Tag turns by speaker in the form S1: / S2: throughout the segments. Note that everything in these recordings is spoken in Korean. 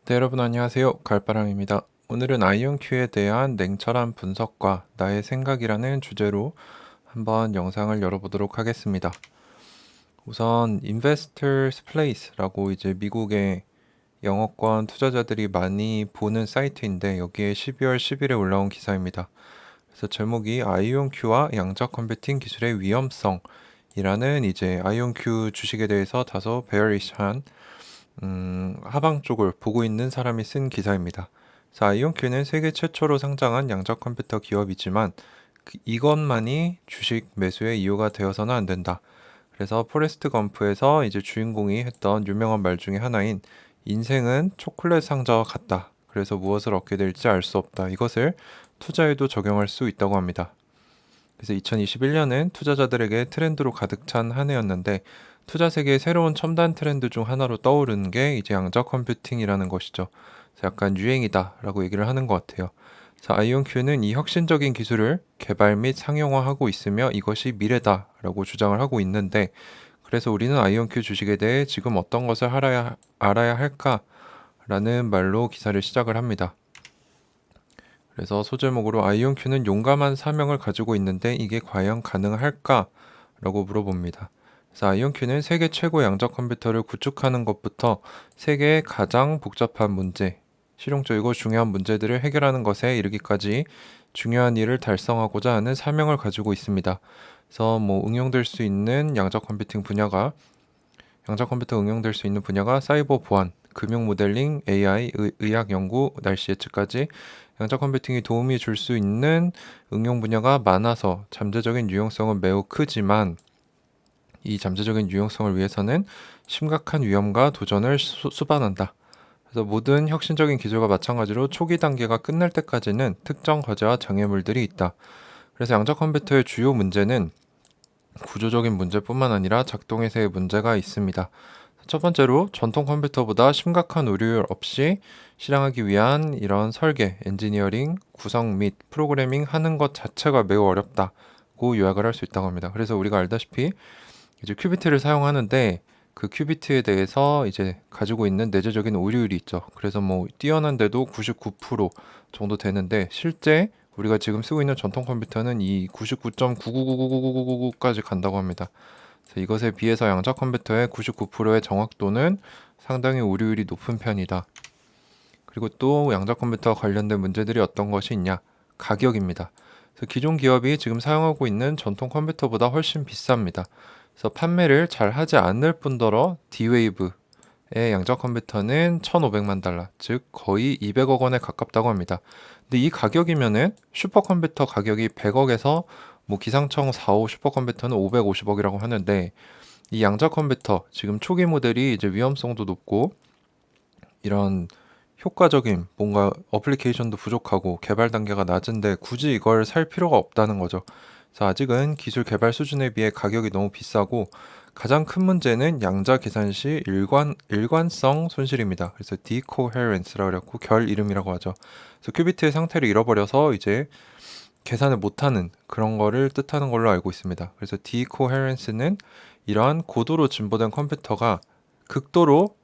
S1: 네, 여러분 안녕하세요. 갈바람입니다. 오늘은 아이온큐에 대한 냉철한 분석과 나의 생각이라는 주제로 한번 영상을 열어보도록 하겠습니다. 우선 Investors Place라고 이제 미국의 영어권 투자자들이 많이 보는 사이트인데 여기에 12월 10일에 올라온 기사입니다. 그래서 제목이 아이온큐와 양자 컴퓨팅 기술의 위험성이라는 이제 아이온큐 주식에 대해서 다소 베어리시한 하방 쪽을 보고 있는 사람이 쓴 기사입니다. 자, 아이온큐는 세계 최초로 상장한 양자 컴퓨터 기업이지만 이것만이 주식 매수의 이유가 되어서는 안 된다. 그래서 포레스트 검프에서 이제 주인공이 했던 유명한 말 중에 하나인 인생은 초콜릿 상자와 같다. 그래서 무엇을 얻게 될지 알 수 없다. 이것을 투자에도 적용할 수 있다고 합니다. 그래서 2021년은 투자자들에게 트렌드로 가득 찬 한 해였는데 투자 세계의 새로운 첨단 트렌드 중 하나로 떠오르는 게 이제 양자 컴퓨팅이라는 것이죠. 그래서 약간 유행이다라고 얘기를 하는 것 같아요. 자, 아이온큐는 이 혁신적인 기술을 개발 및 상용화하고 있으며 이것이 미래다라고 주장을 하고 있는데 그래서 우리는 아이온큐 주식에 대해 지금 어떤 것을 알아야 할까라는 말로 기사를 시작을 합니다. 그래서 소제목으로 아이온큐는 용감한 사명을 가지고 있는데 이게 과연 가능할까? 라고 물어봅니다. 그래서 아이온큐는 세계 최고 양자 컴퓨터를 구축하는 것부터 세계의 가장 복잡한 문제, 실용적이고 중요한 문제들을 해결하는 것에 이르기까지 중요한 일을 달성하고자 하는 사명을 가지고 있습니다. 그래서 뭐 응용될 수 있는 양자 컴퓨터 응용될 수 있는 분야가 사이버 보안, 금융 모델링, AI, 의학 연구, 날씨 예측까지 양자 컴퓨팅이 도움이 줄 수 있는 응용 분야가 많아서 잠재적인 유용성은 매우 크지만 이 잠재적인 유용성을 위해서는 심각한 위험과 도전을 수반한다. 그래서 모든 혁신적인 기술과 마찬가지로 초기 단계가 끝날 때까지는 특정 과제와 장애물들이 있다. 그래서 양자 컴퓨터의 주요 문제는 구조적인 문제뿐만 아니라 작동에서의 문제가 있습니다. 첫 번째로 전통 컴퓨터보다 심각한 오류율 없이 실행하기 위한 이런 설계, 엔지니어링, 구성 및 프로그래밍 하는 것 자체가 매우 어렵다고 요약을 할 수 있다고 합니다. 그래서 우리가 알다시피 이제 큐비트를 사용하는데 그 큐비트에 대해서 이제 가지고 있는 내재적인 오류율이 있죠. 그래서 뭐 뛰어난데도 99% 정도 되는데 실제 우리가 지금 쓰고 있는 전통 컴퓨터는 이 99.9999999까지 간다고 합니다. 그래서 이것에 비해서 양자 컴퓨터의 99%의 정확도는 상당히 오류율이 높은 편이다. 그리고 또 양자 컴퓨터와 관련된 문제들이 어떤 것이 있냐? 가격입니다. 그래서 기존 기업이 지금 사용하고 있는 전통 컴퓨터보다 훨씬 비쌉니다. 그래서 판매를 잘 하지 않을 뿐더러 D-Wave의 양자 컴퓨터는 1,500만 달러, 즉 거의 200억 원에 가깝다고 합니다. 근데 이 가격이면은 슈퍼컴퓨터 가격이 100억에서 뭐 기상청 4호 슈퍼컴퓨터는 550억이라고 하는데 이 양자 컴퓨터 지금 초기 모델이 이제 위험성도 높고 이런 효과적인 뭔가 어플리케이션도 부족하고 개발 단계가 낮은데 굳이 이걸 살 필요가 없다는 거죠. 그래서 아직은 기술 개발 수준에 비해 가격이 너무 비싸고 가장 큰 문제는 양자 계산 시 일관성 손실입니다. 그래서 decoherence라고 그랬고 결 이름이라고 하죠. 그래서 큐비트의 상태를 잃어버려서 이제 계산을 못하는 그런 거를 뜻하는 걸로 알고 있습니다. 그래서 decoherence는 이러한 고도로 진보된 컴퓨터가 극도로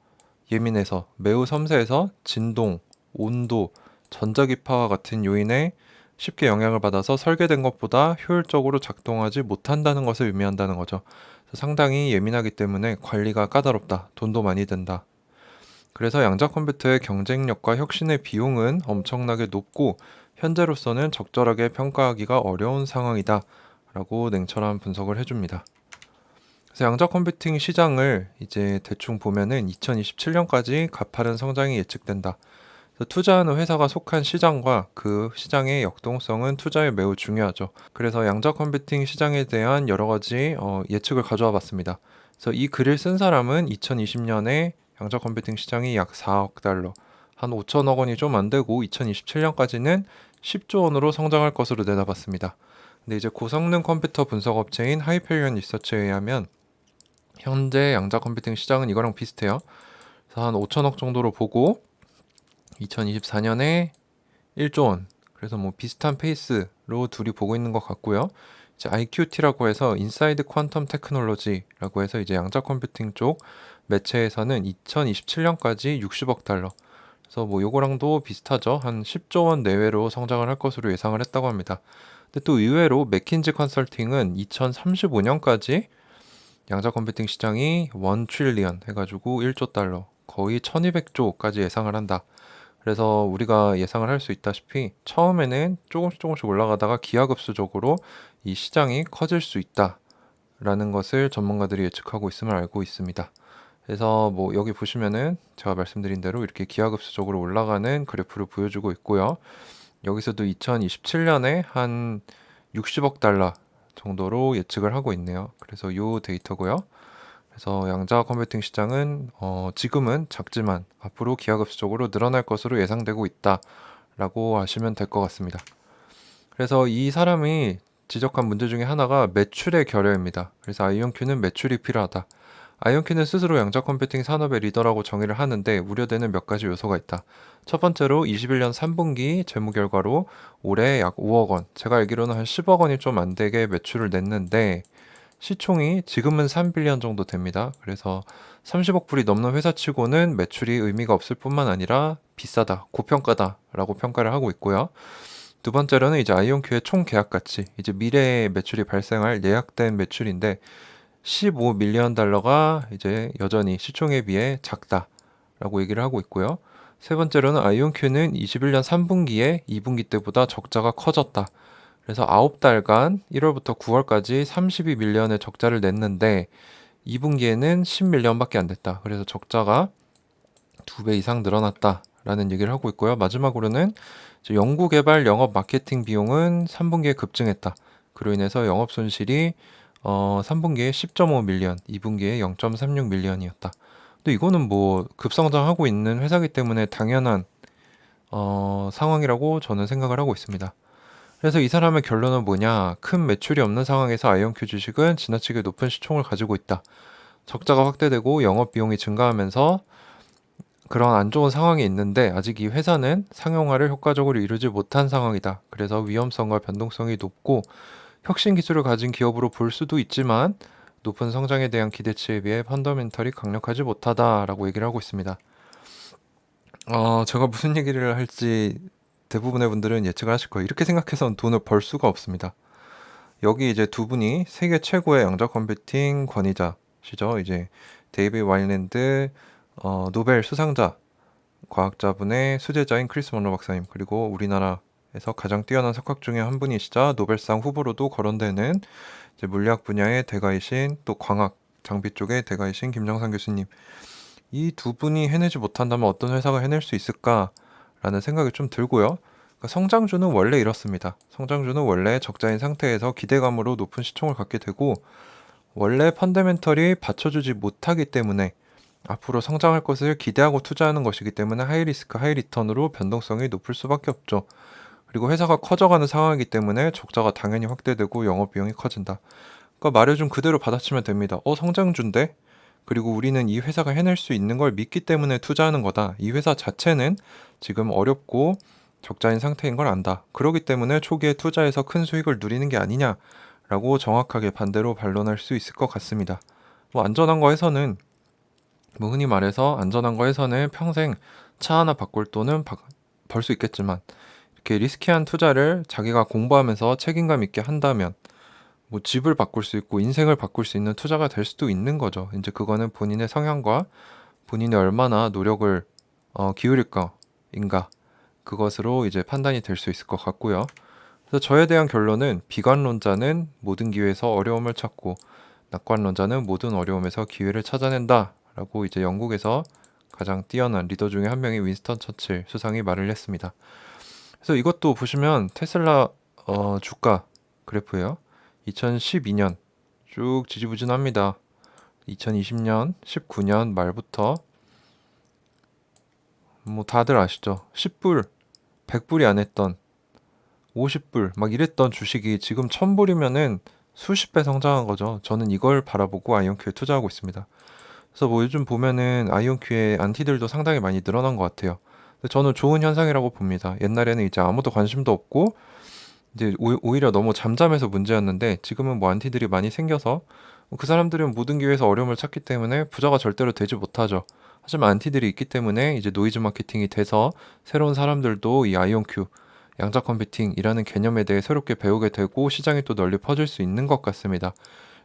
S1: 예민해서 매우 섬세해서 진동, 온도, 전자기파와 같은 요인에 쉽게 영향을 받아서 설계된 것보다 효율적으로 작동하지 못한다는 것을 의미한다는 거죠. 그래서 상당히 예민하기 때문에 관리가 까다롭다, 돈도 많이 든다. 그래서 양자 컴퓨터의 경쟁력과 혁신의 비용은 엄청나게 높고 현재로서는 적절하게 평가하기가 어려운 상황이다 라고 냉철한 분석을 해줍니다. 그래서 양자 컴퓨팅 시장을 이제 대충 보면은 2027년까지 가파른 성장이 예측된다. 그래서 투자하는 회사가 속한 시장과 그 시장의 역동성은 투자에 매우 중요하죠. 그래서 양자 컴퓨팅 시장에 대한 여러 가지 예측을 가져와 봤습니다. 그래서 이 글을 쓴 사람은 2020년에 양자 컴퓨팅 시장이 약 4억 달러, 한 5천억 원이 좀 안 되고 2027년까지는 10조 원으로 성장할 것으로 내다봤습니다. 근데 이제 고성능 컴퓨터 분석 업체인 하이페리온 리서치에 의하면 현재 양자 컴퓨팅 시장은 이거랑 비슷해요. 그래서 한 5천억 정도로 보고 2024년에 1조 원. 그래서 뭐 비슷한 페이스로 둘이 보고 있는 것 같고요. 이제 IQT라고 해서 인사이드 퀀텀 테크놀로지라고 해서 이제 양자 컴퓨팅 쪽 매체에서는 2027년까지 60억 달러. 그래서 뭐 요거랑도 비슷하죠. 한 10조 원 내외로 성장을 할 것으로 예상을 했다고 합니다. 근데 또 의외로 맥킨지 컨설팅은 2035년까지 양자 컴퓨팅 시장이 1 트릴리언 해가지고 1조 달러, 거의 1200조까지 예상을 한다. 그래서 우리가 예상을 할 수 있다시피 처음에는 조금씩 올라가다가 기하급수적으로 이 시장이 커질 수 있다라는 것을 전문가들이 예측하고 있음을 알고 있습니다. 그래서 뭐 여기 보시면은 제가 말씀드린 대로 이렇게 기하급수적으로 올라가는 그래프를 보여주고 있고요. 여기서도 2027년에 한 60억 달러 정도로 예측을 하고 있네요. 그래서 이 데이터고요. 그래서 양자 컴퓨팅 시장은 지금은 작지만 앞으로 기하급수적으로 늘어날 것으로 예상되고 있다라고 하시면 될 것 같습니다. 그래서 이 사람이 지적한 문제 중에 하나가 매출의 결여입니다. 그래서 아이온큐는 매출이 필요하다. 아이온큐는 스스로 양자 컴퓨팅 산업의 리더라고 정의를 하는데 우려되는 몇 가지 요소가 있다. 첫 번째로 21년 3분기 재무 결과로 올해 약 5억 원, 제가 알기로는 한 10억 원이 좀 안 되게 매출을 냈는데 시총이 지금은 3빌리언 정도 됩니다. 그래서 30억 불이 넘는 회사치고는 매출이 의미가 없을 뿐만 아니라 비싸다, 고평가다라고 평가를 하고 있고요. 두 번째로는 이제 아이온큐의 총 계약 가치, 이제 미래의 매출이 발생할 예약된 매출인데 15밀리언 달러가 이제 여전히 시총에 비해 작다라고 얘기를 하고 있고요. 세 번째로는 아이온큐는 21년 3분기에 2분기 때보다 적자가 커졌다. 그래서 9달간 1월부터 9월까지 32밀리언의 적자를 냈는데 2분기에는 10밀리언밖에 안 됐다. 그래서 적자가 2배 이상 늘어났다라는 얘기를 하고 있고요. 마지막으로는 연구개발 영업 마케팅 비용은 3분기에 급증했다. 그로 인해서 영업 손실이 3분기에 10.5밀리언, 2분기에 0.36밀리언이었다. 근데 이거는 뭐 급성장하고 있는 회사이기 때문에 당연한 상황이라고 저는 생각을 하고 있습니다. 그래서 이 사람의 결론은 뭐냐? 큰 매출이 없는 상황에서 아이온큐 주식은 지나치게 높은 시총을 가지고 있다. 적자가 확대되고 영업 비용이 증가하면서 그런 안 좋은 상황이 있는데 아직 이 회사는 상용화를 효과적으로 이루지 못한 상황이다. 그래서 위험성과 변동성이 높고 혁신 기술을 가진 기업으로 볼 수도 있지만 높은 성장에 대한 기대치에 비해 펀더멘털이 강력하지 못하다라고 얘기를 하고 있습니다. 제가 무슨 얘기를 할지 대부분의 분들은 예측을 하실 거예요. 이렇게 생각해서는 돈을 벌 수가 없습니다. 여기 이제 두 분이 세계 최고의 양자 컴퓨팅 권위자시죠. 이제 데이비드 와일랜드 노벨 수상자 과학자분의 수제자인 크리스 먼로 박사님, 그리고 우리나라에서 가장 뛰어난 석학 중에 한 분이시자 노벨상 후보로도 거론되는 이제 물리학 분야의 대가이신, 또 광학 장비 쪽의 대가이신 김정상 교수님, 이 두 분이 해내지 못한다면 어떤 회사가 해낼 수 있을까라는 생각이 좀 들고요. 그러니까 성장주는 원래 이렇습니다. 성장주는 원래 적자인 상태에서 기대감으로 높은 시총을 갖게 되고 원래 펀더멘털이 받쳐주지 못하기 때문에 앞으로 성장할 것을 기대하고 투자하는 것이기 때문에 하이 리스크 하이 리턴으로 변동성이 높을 수밖에 없죠. 그리고 회사가 커져가는 상황이기 때문에 적자가 당연히 확대되고 영업 비용이 커진다. 그러니까 말을 좀 그대로 받아치면 됩니다. 성장주인데? 그리고 우리는 이 회사가 해낼 수 있는 걸 믿기 때문에 투자하는 거다. 이 회사 자체는 지금 어렵고 적자인 상태인 걸 안다. 그렇기 때문에 초기에 투자해서 큰 수익을 누리는 게 아니냐라고 정확하게 반대로 반론할 수 있을 것 같습니다. 뭐 안전한 거에서는 뭐 흔히 말해서 안전한 거에서는 평생 차 하나 바꿀 돈은 벌 수 있겠지만 이렇게 리스키한 투자를 자기가 공부하면서 책임감 있게 한다면 뭐 집을 바꿀 수 있고 인생을 바꿀 수 있는 투자가 될 수도 있는 거죠. 이제 그거는 본인의 성향과 본인이 얼마나 노력을 기울일까인가, 그것으로 이제 판단이 될 수 있을 것 같고요. 그래서 저에 대한 결론은 비관론자는 모든 기회에서 어려움을 찾고 낙관론자는 모든 어려움에서 기회를 찾아낸다 라고 이제 영국에서 가장 뛰어난 리더 중에 한 명이 윈스턴 처칠 수상이 말을 했습니다. 그래서 이것도 보시면 테슬라 주가 그래프예요. 2012년 쭉 지지부진합니다. 2020년, 19년 말부터 뭐 다들 아시죠? 10불, 100불이 안 했던 50불 막 이랬던 주식이 지금 1000불이면은 수십 배 성장한 거죠. 저는 이걸 바라보고 아이온큐에 투자하고 있습니다. 그래서 뭐 요즘 보면은 아이온큐의 안티들도 상당히 많이 늘어난 것 같아요. 근데 저는 좋은 현상이라고 봅니다. 옛날에는 이제 아무도 관심도 없고 이제 오히려 너무 잠잠해서 문제였는데 지금은 뭐 안티들이 많이 생겨서 그 사람들은 모든 기회에서 어려움을 찾기 때문에 부자가 절대로 되지 못하죠. 하지만 안티들이 있기 때문에 이제 노이즈 마케팅이 돼서 새로운 사람들도 이 아이온큐 양자 컴퓨팅이라는 개념에 대해 새롭게 배우게 되고 시장이 또 널리 퍼질 수 있는 것 같습니다.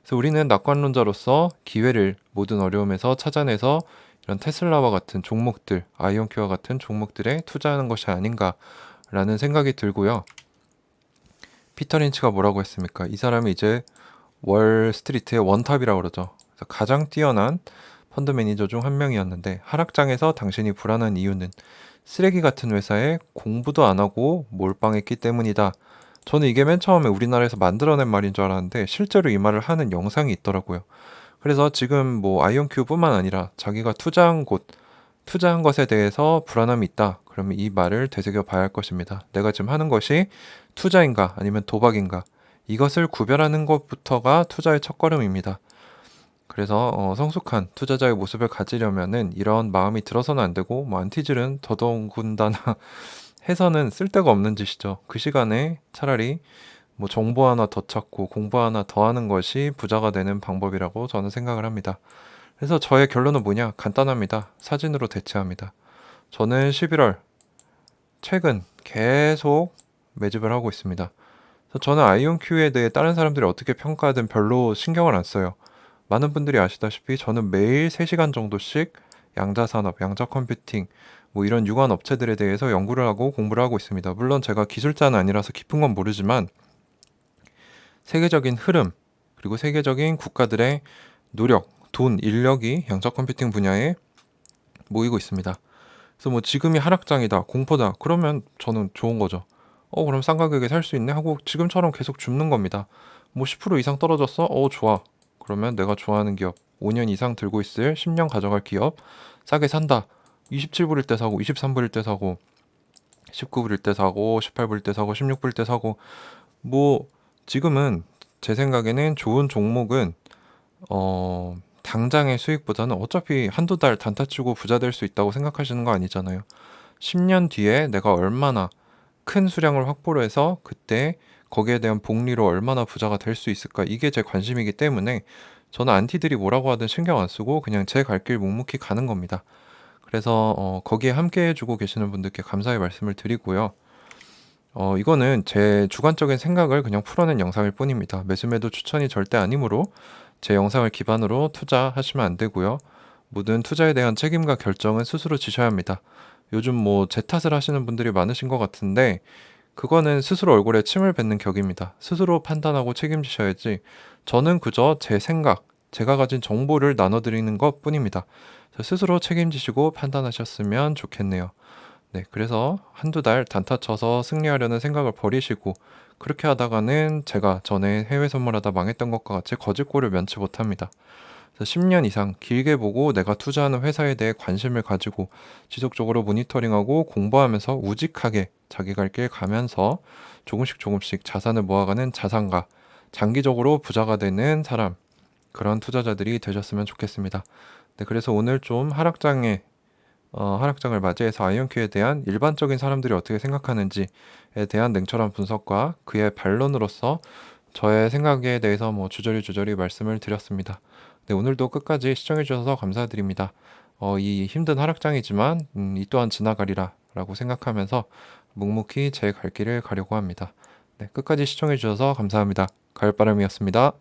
S1: 그래서 우리는 낙관론자로서 기회를 모든 어려움에서 찾아내서 이런 테슬라와 같은 종목들, 아이온큐와 같은 종목들에 투자하는 것이 아닌가라는 생각이 들고요. 피터 린치가 뭐라고 했습니까? 이 사람이 이제 월스트리트의 원탑이라고 그러죠. 그래서 가장 뛰어난 펀드 매니저 중 한 명이었는데 하락장에서 당신이 불안한 이유는 쓰레기 같은 회사에 공부도 안 하고 몰빵했기 때문이다. 저는 이게 맨 처음에 우리나라에서 만들어낸 말인 줄 알았는데 실제로 이 말을 하는 영상이 있더라고요. 그래서 지금 뭐 아이온큐뿐만 아니라 자기가 투자한 것에 대해서 불안함이 있다. 그러면 이 말을 되새겨 봐야 할 것입니다. 내가 지금 하는 것이 투자인가 아니면 도박인가? 이것을 구별하는 것부터가 투자의 첫걸음입니다. 그래서 성숙한 투자자의 모습을 가지려면은 이런 마음이 들어서는 안 되고 뭐 안티질은 더더군다나 해서는 쓸데가 없는 짓이죠. 그 시간에 차라리 뭐 정보 하나 더 찾고 공부 하나 더 하는 것이 부자가 되는 방법이라고 저는 생각을 합니다. 그래서 저의 결론은 뭐냐? 간단합니다. 사진으로 대체합니다. 저는 11월 최근 계속 매집을 하고 있습니다. 그래서 저는 아이온큐에 대해 다른 사람들이 어떻게 평가하든 별로 신경을 안 써요. 많은 분들이 아시다시피 저는 매일 3시간 정도씩 양자산업, 양자컴퓨팅, 뭐 이런 유관 업체들에 대해서 연구를 하고 공부를 하고 있습니다. 물론 제가 기술자는 아니라서 깊은 건 모르지만 세계적인 흐름, 그리고 세계적인 국가들의 노력, 돈, 인력이 양자컴퓨팅 분야에 모이고 있습니다. 그래서 뭐 지금이 하락장이다, 공포다, 그러면 저는 좋은 거죠. 그럼 싼 가격에 살 수 있네 하고 지금처럼 계속 줍는 겁니다. 뭐 10% 이상 떨어졌어? 좋아. 그러면 내가 좋아하는 기업, 5년 이상 들고 있을 10년 가져갈 기업 싸게 산다. 27불일 때 사고, 23불일 때 사고, 19불일 때 사고, 18불일 때 사고, 16불일 때 사고. 뭐 지금은 제 생각에는 좋은 종목은 당장의 수익보다는 어차피 한두 달 단타 치고 부자 될 수 있다고 생각하시는 거 아니잖아요. 10년 뒤에 내가 얼마나 큰 수량을 확보를 해서 그때 거기에 대한 복리로 얼마나 부자가 될 수 있을까, 이게 제 관심이기 때문에 저는 안티들이 뭐라고 하든 신경 안 쓰고 그냥 제 갈 길 묵묵히 가는 겁니다. 그래서 거기에 함께 해주고 계시는 분들께 감사의 말씀을 드리고요. 이거는 제 주관적인 생각을 그냥 풀어낸 영상일 뿐입니다. 매수매도 추천이 절대 아니므로 제 영상을 기반으로 투자하시면 안 되고요. 모든 투자에 대한 책임과 결정은 스스로 지셔야 합니다. 요즘 뭐 제 탓을 하시는 분들이 많으신 것 같은데 그거는 스스로 얼굴에 침을 뱉는 격입니다. 스스로 판단하고 책임지셔야지. 저는 그저 제 생각, 제가 가진 정보를 나눠드리는 것 뿐입니다. 스스로 책임지시고 판단하셨으면 좋겠네요. 네, 그래서 한두 달 단타 쳐서 승리하려는 생각을 버리시고 그렇게 하다가는 제가 전에 해외 선물하다 망했던 것과 같이 거짓골을 면치 못합니다. 그래서 10년 이상 길게 보고 내가 투자하는 회사에 대해 관심을 가지고 지속적으로 모니터링하고 공부하면서 우직하게 자기 갈 길 가면서 조금씩 조금씩 자산을 모아가는 자산가, 장기적으로 부자가 되는 사람, 그런 투자자들이 되셨으면 좋겠습니다. 네, 그래서 오늘 좀 하락장을 맞이해서 아이온큐에 대한 일반적인 사람들이 어떻게 생각하는지에 대한 냉철한 분석과 그의 반론으로서 저의 생각에 대해서 뭐 주저리 말씀을 드렸습니다. 네, 오늘도 끝까지 시청해 주셔서 감사드립니다. 이 힘든 하락장이지만 이 또한 지나가리라 라고 생각하면서 묵묵히 제 갈 길을 가려고 합니다. 네, 끝까지 시청해 주셔서 감사합니다. 가을바람이었습니다.